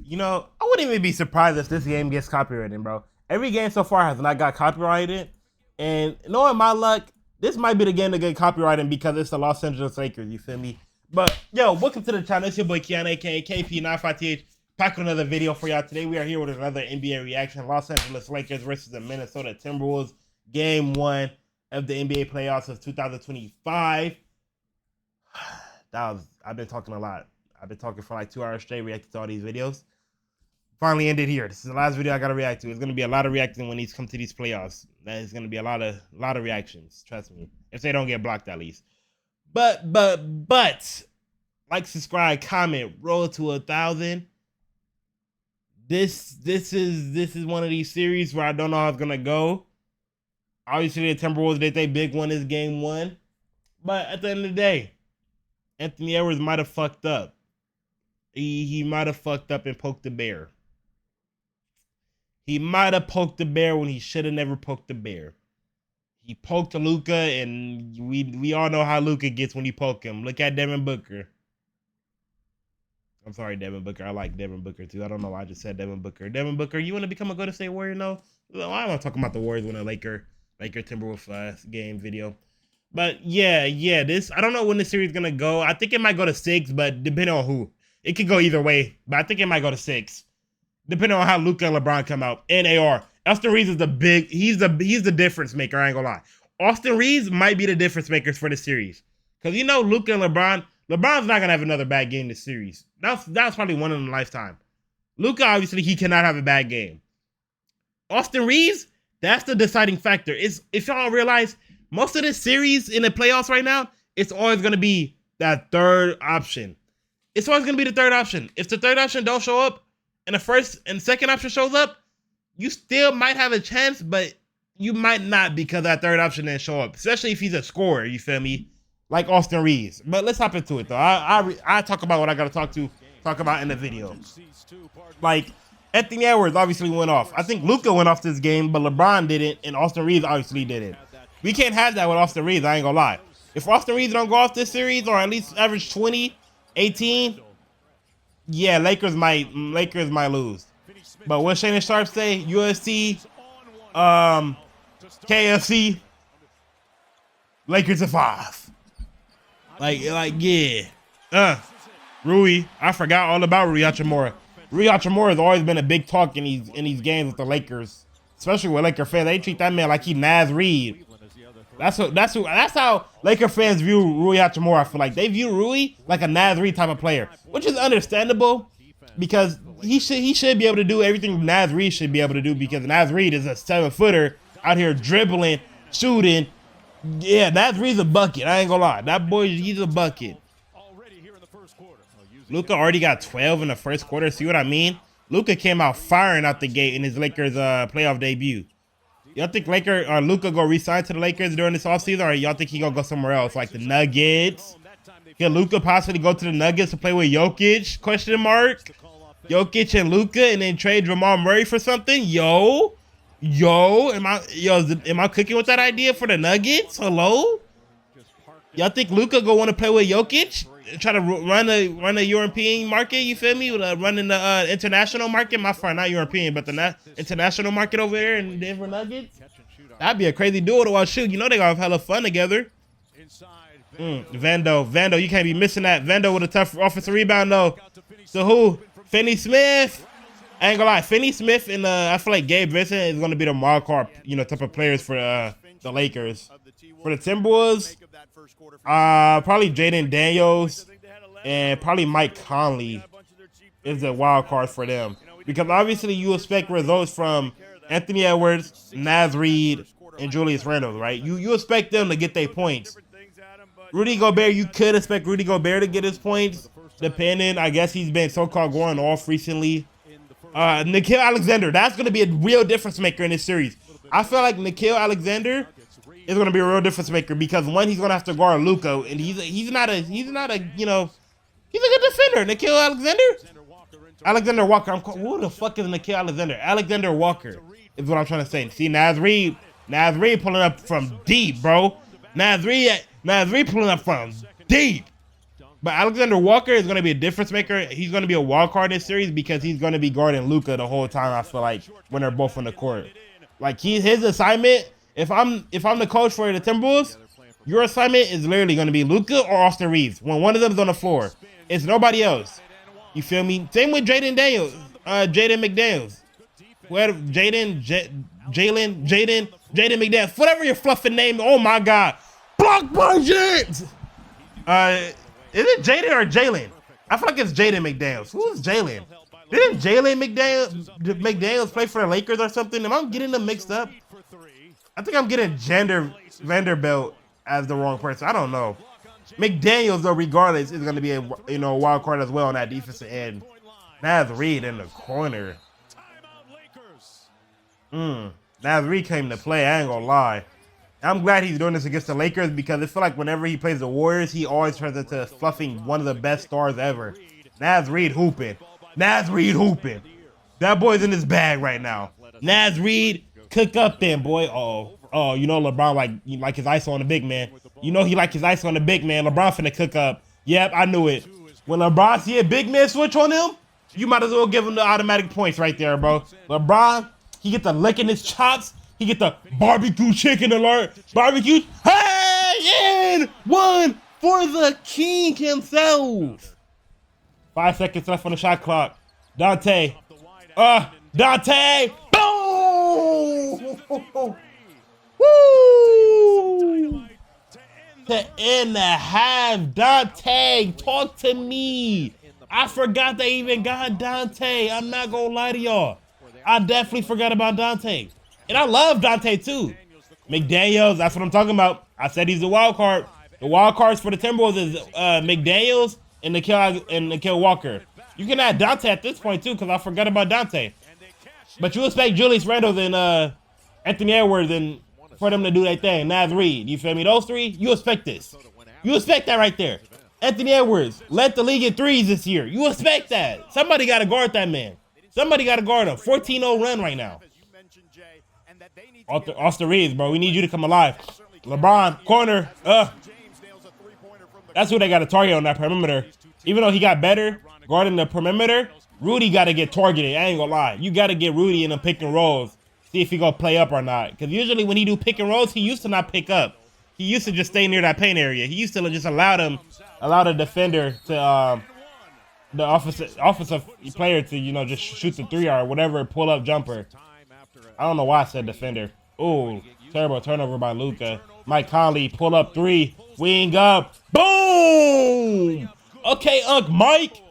You know, I wouldn't even be surprised if this game gets copyrighted, bro. Every game so far has not got copyrighted. And knowing my luck, this might be the game to get copyrighted because it's the Los Angeles Lakers, you feel me? But, yo, welcome to the channel. It's your boy Keon, aka KP95TH. Back with another video for y'all. Today we are here with another NBA reaction. Los Angeles Lakers versus the Minnesota Timberwolves. Game 1 of the NBA playoffs of 2025. I've been talking a lot. I've been talking for like 2 hours straight, reacting to all these videos. Finally ended here. This is the last video I gotta react to. It's gonna be a lot of reacting when these come to these playoffs. That is gonna be a lot of reactions. Trust me. If they don't get blocked, at least. But like, subscribe, comment, roll to 1,000. This is one of these series where I don't know how it's gonna go. Obviously, the Timberwolves did their big one is game 1, but at the end of the day, Anthony Edwards might have fucked up. He might have fucked up and poked the bear. He might have poked the bear when he should have never poked the bear. He poked Luka, and we all know how Luka gets when you poke him. Look at Devin Booker. I'm sorry, Devin Booker. I like Devin Booker too. I don't know why I just said Devin Booker. Devin Booker, you want to become a Golden State Warrior? No. I want to talk about the Warriors when a Laker Timberwolves game video. But yeah, this, I don't know when the series is gonna go. I think it might go to 6, but depending on who. It could go either way, but I think it might go to 6. Depending on how Luka and LeBron come out. And AR. Austin Reeves is he's the difference maker, I ain't gonna lie. Austin Reeves might be the difference makers for the series. Because you know Luka and LeBron's not gonna have another bad game this series. That's probably one in a lifetime. Luka, obviously, he cannot have a bad game. Austin Reeves, that's the deciding factor. If y'all realize, most of this series in the playoffs right now, it's always gonna be that third option. It's always gonna be the third option. If the third option don't show up, and the first and second option shows up, you still might have a chance, but you might not because that third option didn't show up. Especially if he's a scorer, you feel me? Like Austin Reeves. But let's hop into it though. I talk about what I gotta talk about in the video. Like, Anthony Edwards obviously went off. I think Luka went off this game, but LeBron didn't, and Austin Reeves obviously didn't. We can't have that with Austin Reeves, I ain't gonna lie. If Austin Reeves don't go off this series, or at least average 20, 18, yeah, Lakers might lose. But what Shannon Sharp say? USC, KFC, Lakers at 5. Like yeah. Rui, I forgot all about Rui Hachimura. Rui Hachimura has always been a big talk in these games with the Lakers, especially with Laker fans. They treat that man like he Naz Reid. That's how Laker fans view Rui Hachimura. I feel like they view Rui like a Naz Reid type of player, which is understandable because he should be able to do everything Naz Reid should be able to do, because Naz Reid is a 7-footer out here dribbling, shooting. Yeah, Naz Reid's a bucket. I ain't gonna lie, that boy, he's a bucket. Luka already got 12 in the first quarter. See what I mean? Luka came out firing out the gate in his Lakers playoff debut. Y'all think Luka go resign to the Lakers during this offseason, or y'all think he gonna go somewhere else, like the Nuggets? Can Luka possibly go to the Nuggets to play with Jokic? Question mark. Jokic and Luka, and then trade Jamal Murray for something? Yo, am I cooking with that idea for the Nuggets? Hello? Y'all think Luka go want to play with Jokic? Try to run a European market, you feel me? Running the international market, my friend, not European, but the international market over there in Denver Nuggets. That'd be a crazy duo to watch shoot. You know they gonna have hella fun together. Vando, you can't be missing that. Vando with a tough offensive rebound though. So who? Finney Smith. I ain't gonna lie, Finney Smith and I feel like Gabe Vincent is gonna be the wild card, type of players for the Lakers. For the Timberwolves, probably Jaden Daniels and probably Mike Conley is a wild card for them, because obviously you expect results from Anthony Edwards, Naz Reid, and Julius Randle, right? You expect them to get their points. Rudy Gobert, you could expect Rudy Gobert to get his points, depending. I guess he's been so-called going off recently. Nickeil Alexander, that's going to be a real difference maker in this series. I feel like Nickeil Alexander is going to be a real difference maker, because one, he's going to have to guard Luka, and he's not a he's a good defender. Nickeil Alexander Walker. Who the fuck is Nickeil Alexander? Alexander Walker is what I'm trying to say. See, Naz Reid pulling up from deep, bro. Naz Reid pulling up from deep. But Alexander Walker is going to be a difference maker. He's going to be a wild card in this series because he's going to be guarding Luka the whole time. I feel like when they're both on the court, like his assignment. If I'm the coach for the Timberwolves, your assignment is literally going to be Luka or Austin Reeves. When one of them is on the floor, it's nobody else. You feel me? Same with Jaden McDaniels. Jaden McDaniels. Whatever your fluffing name. Oh my God. Block by James. Is it Jaden or Jalen? I feel like it's Jaden McDaniels. Who's Jalen? Didn't Jalen McDaniels play for the Lakers or something? Am I getting them mixed up? I think I'm getting Vanderbilt as the wrong person. I don't know. McDaniels, though, regardless, is going to be a wild card as well on that defensive end. Naz Reid in the corner. Naz Reid came to play. I ain't gonna lie. I'm glad he's doing this against the Lakers because I feel like whenever he plays the Warriors, he always turns into fluffing one of the best stars ever. Naz Reid hooping. Naz Reid hooping. That boy's in his bag right now. Naz Reid, cook up then, boy. Oh, you know LeBron like his ice on the big man. You know he like his ice on the big man. LeBron finna cook up. Yep, I knew it. When LeBron see a big man switch on him, you might as well give him the automatic points right there, bro. LeBron, he get the licking his chops. He get the barbecue chicken alert. Barbecue. Hey, and one for the king himself. 5 seconds left on the shot clock. Dante. Dante. Boom. Woo. To end the half. Dante, talk to me. I forgot they even got Dante. I'm not going to lie to y'all. I definitely forgot about Dante. And I love Dante too. McDaniels, that's what I'm talking about. I said he's a wild card. The wild cards for the Timberwolves is McDaniels and Nikhil Walker. You can add Dante at this point too, because I forgot about Dante. But you expect Julius Randle and Anthony Edwards and for them to do their thing. Naz Reid, you feel me? Those three, you expect this. You expect that right there. Anthony Edwards led the league in threes this year. You expect that. Somebody got to guard that man. Somebody got to guard him. 14-0 run right now. Austin Reeves, bro. We need you to come alive. LeBron, corner. That's who they got to target on that perimeter. Even though he got better guarding the perimeter, Rudy got to get targeted. I ain't going to lie. You got to get Rudy in the pick and rolls. See if he going to play up or not. Because usually when he do pick and rolls, he used to not pick up. He used to just stay near that paint area. He used to just allow the defender to, the offensive player to, just shoot the 3 or whatever, pull up jumper. I don't know why I said defender. Ooh, terrible turnover by Luka. Mike Conley, pull up 3, wing up, boom! Okay, Unc Mike.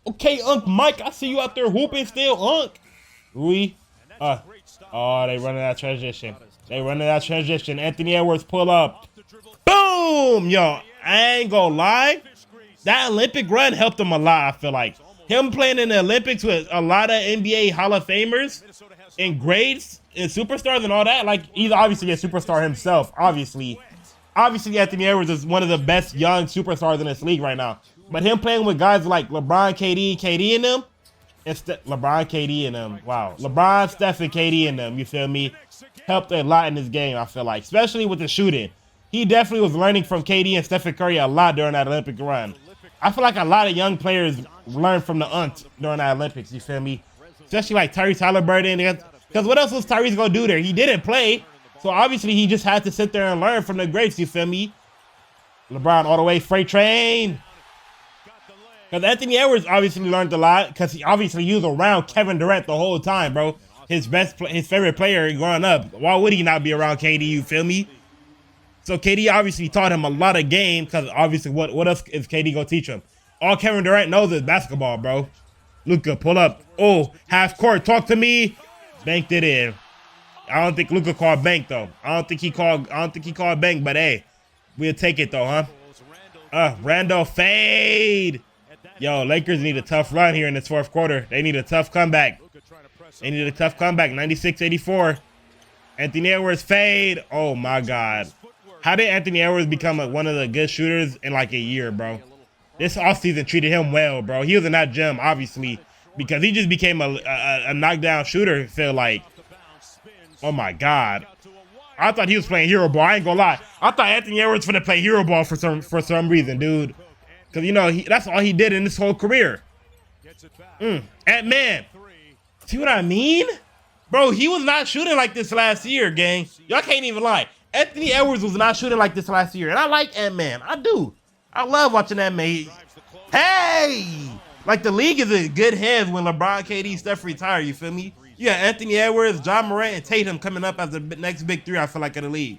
Okay, Unc Mike, I see you out there hooping still, Unc. Rui, they running that transition. Anthony Edwards, pull up. Boom! Yo, I ain't gonna lie. That Olympic run helped him a lot, I feel like. Him playing in the Olympics with a lot of NBA Hall of Famers and greats and superstars and all that. Like, he's obviously a superstar himself, obviously. Obviously, Anthony Edwards is one of the best young superstars in this league right now. But him playing with guys like LeBron, KD and them, wow. LeBron, Steph, and KD and them, you feel me? Helped a lot in this game, I feel like. Especially with the shooting. He definitely was learning from KD and Stephen Curry a lot during that Olympic run. I feel like a lot of young players learned from the Unts during the Olympics, you feel me? Especially like Tyrese Halliburton. Because what else was Tyrese going to do there? He didn't play. So obviously he just had to sit there and learn from the greats, you feel me? LeBron all the way, freight train. Because Anthony Edwards obviously learned a lot because he was around Kevin Durant the whole time, bro. His favorite player growing up. Why would he not be around KD, you feel me? So KD obviously taught him a lot of game because obviously what else is KD going to teach him? All Kevin Durant knows is basketball, bro. Luka, pull up. Oh, half court, talk to me. Banked it in. I don't think Luka called bank though. I don't think he called bank, but hey, we'll take it though, huh? Randall fade. Yo, Lakers need a tough run here in this fourth quarter. They need a tough comeback. 96-84. Anthony Edwards fade. Oh my God. How did Anthony Edwards become one of the good shooters in like a year, bro? This offseason treated him well, bro. He was in that gym, obviously, because he just became a knockdown shooter, feel like. Oh my God. I thought he was playing hero ball. I ain't gonna lie. I thought Anthony Edwards was gonna play hero ball for some reason, dude. Because, you know, that's all he did in his whole career. Ant-Man. See what I mean? Bro, he was not shooting like this last year, gang. Y'all can't even lie. Anthony Edwards was not shooting like this last year. And I like Ant-Man. I do. I love watching Ant-Man. Hey! Like, the league is in good hands when LeBron, KD, Steph retire, you feel me? You got Anthony Edwards, John Morant, and Tatum coming up as the next big three, I feel like, in the league.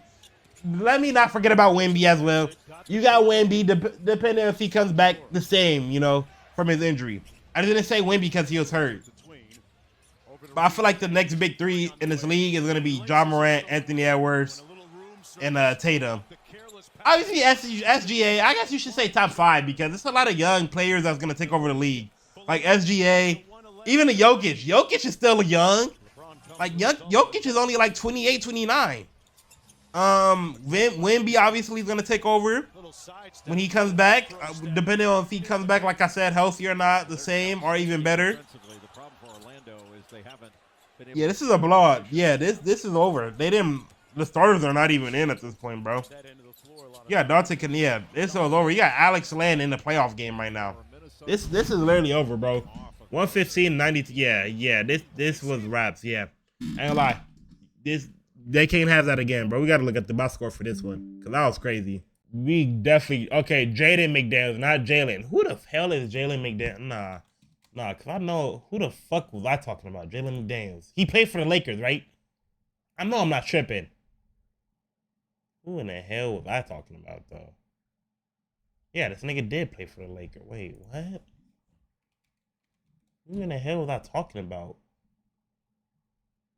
Let me not forget about Wemby as well. You got Wemby, depending if he comes back the same, you know, from his injury. I didn't say Wemby because he was hurt. But I feel like the next big three in this league is going to be John Morant, Anthony Edwards, and Tatum. Obviously, SGA, I guess you should say top 5 because there's a lot of young players that's going to take over the league. Like SGA, even the Jokic. Jokic is still young. Like, Jokic is only like 28, 29. Wemby obviously is going to take over when he comes back. Depending on if he comes back, like I said, healthy or not, the same or even better. Yeah, this is a blowout. Yeah, this is over. The starters are not even in at this point, bro. Yeah, Dante can. Yeah, this is over. You got Alex Len in the playoff game right now. This is literally over, bro. 115-90. Yeah. This was raps. Yeah, I ain't gonna lie. They can't have that again, bro. We gotta look at the box score for this one because that was crazy. We definitely Jaden McDaniels, not Jalen. Who the hell is Jalen McDaniels? Nah, because I know who the fuck was I talking about? Jalen McDaniels. He played for the Lakers, right? I know I'm not tripping. Who in the hell was I talking about, though? Yeah, this nigga did play for the Lakers. Wait, what? Who in the hell was I talking about?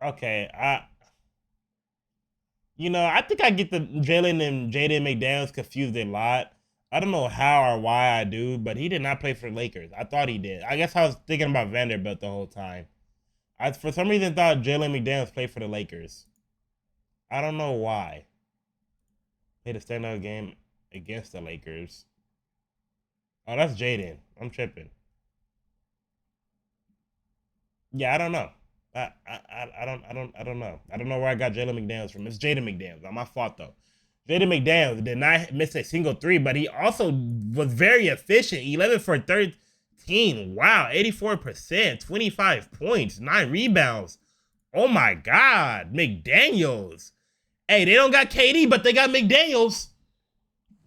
Okay, I think I get the Jalen and Jaden McDaniels confused a lot. I don't know how or why I do, but he did not play for the Lakers. I thought he did. I guess I was thinking about Vanderbilt the whole time. I, for some reason, thought Jalen McDaniels played for the Lakers. I don't know why. Played a standout game against the Lakers. Oh, that's Jaden. I'm tripping. Yeah, I don't know. I don't know. I don't know where I got Jalen McDaniels from. It's Jaden McDaniels. Not my fault though. Jaden McDaniels did not miss a single three, but he also was very efficient. 11 for 13. Wow, 84%, 25 points, 9 rebounds. Oh my God, McDaniels. Hey, they don't got KD, but they got McDaniels.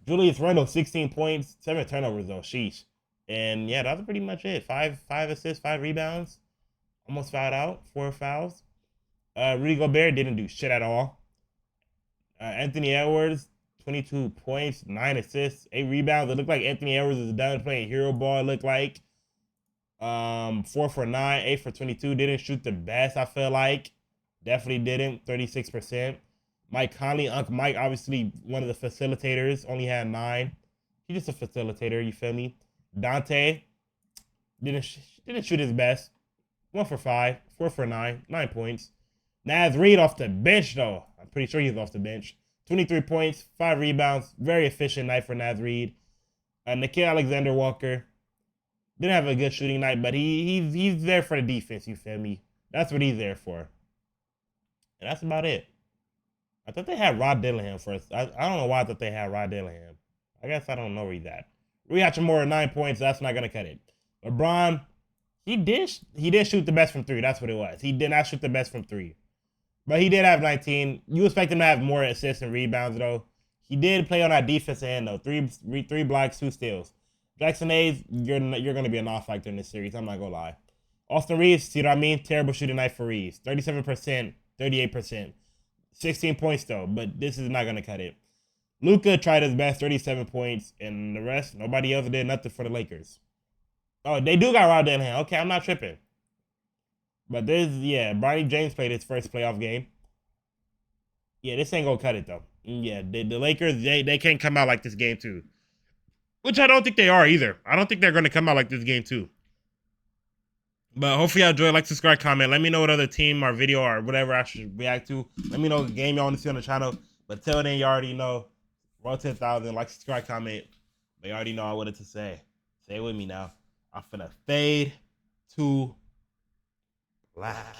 Julius Randle, 16 points, 7 turnovers though. Sheesh. And yeah, that's pretty much it. 5 assists, 5 rebounds. Almost fouled out, 4 fouls. Rudy Gobert didn't do shit at all. Anthony Edwards, 22 points, 9 assists, 8 rebounds. It looked like Anthony Edwards is done playing hero ball, it looked like. 4 for 9, 8 for 22. Didn't shoot the best, I feel like. Definitely didn't, 36%. Mike Conley, Uncle Mike, obviously one of the facilitators, only had 9. He's just a facilitator, you feel me? Dante didn't shoot his best. 1 for 5, 4 for 9, 9 points. Naz Reid off the bench, though. I'm pretty sure he's off the bench. 23 points, 5 rebounds. Very efficient night for Naz Reid. Nickeil Alexander-Walker didn't have a good shooting night, but he's there for the defense, you feel me? That's what he's there for. And that's about it. I thought they had Rod Dillingham first. I don't know why I thought they had Rod Dillingham. I guess I don't know where he's at. Rui Hachimura, 9 points. That's not going to cut it. LeBron, he did shoot the best from 3. That's what it was. He did not shoot the best from 3. But he did have 19. You expect him to have more assists and rebounds, though. He did play on that defensive end, though. 3 blocks, 2 steals. Jackson Hayes, you're going to be a non-factor in this series. I'm not going to lie. Austin Reeves, see what I mean? Terrible shooting night for Reeves. 37%, 38%. 16 points, though. But this is not going to cut it. Luka tried his best, 37 points. And the rest, nobody else did nothing for the Lakers. Oh, they do got Rod Dillingham. Okay, I'm not tripping. But Bronny James played his first playoff game. Yeah, this ain't gonna cut it though. Yeah, the Lakers, they can't come out like this game too. Which I don't think they are either. I don't think they're gonna come out like this game too. But hopefully y'all enjoy. Like, subscribe, comment. Let me know what other team or video or whatever I should react to. Let me know the game y'all want to see on the channel. But till then, you already know. Roll 10,000. Like, subscribe, comment. But you already know I wanted to say. Say it with me now. I'm finna fade to black.